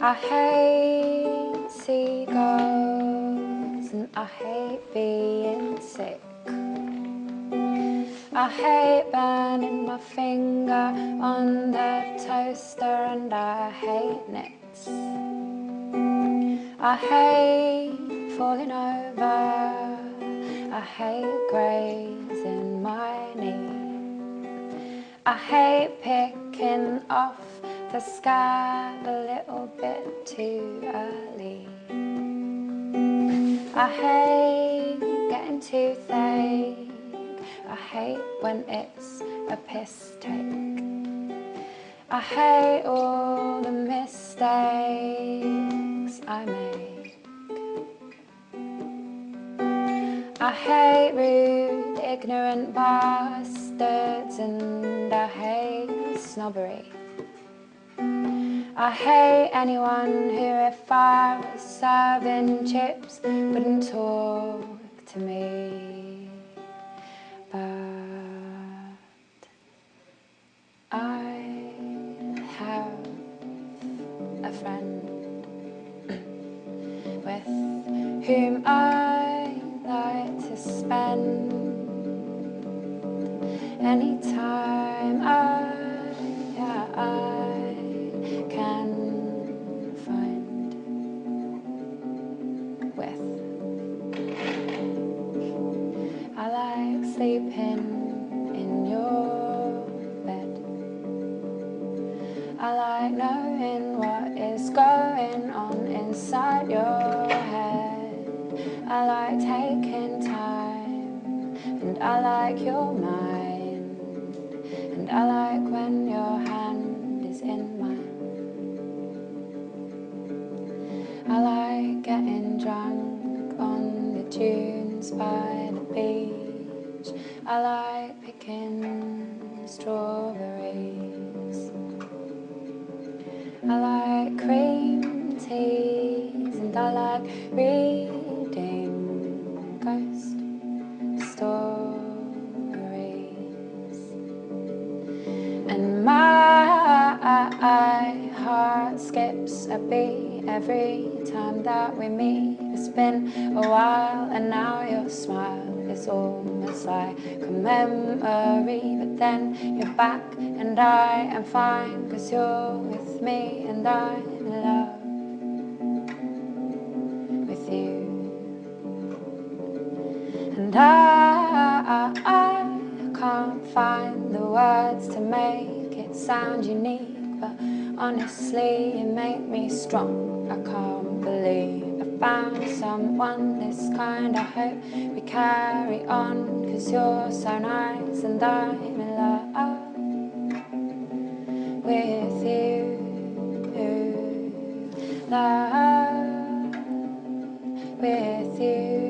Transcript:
I hate seagulls and I hate being sick. I hate burning my finger on the toaster and I hate nits. I hate falling over, I hate grazing my knee. I hate picking off the scab a little bit too early. I hate getting toothache, I hate when it's a piss take. I hate all the mistakes I make. I hate rude, ignorant bastards and I hate snobbery. I hate anyone who, if I was serving chips, wouldn't talk to me. But I have a friend with whom I like to spend any time I can find with. I like sleeping in your bed. I like knowing what is going on inside your head. I like taking time, and I like your mind, and I like when your hand is in mine. I like getting drunk on the dunes by the beach. I like picking strawberries. I like cream teas and I like reading ghost stories. And my heart skips a beat every time that we meet. It's been a while and now your smile is almost like a memory. But then you're back and I am fine, 'cause you're with me and I'm in love with you. And I can't find the words to make it sound unique, but honestly you make me strong. I can't believe I found someone this kind. I hope we carry on, 'cause you're so nice and I'm in love with you. Love with you.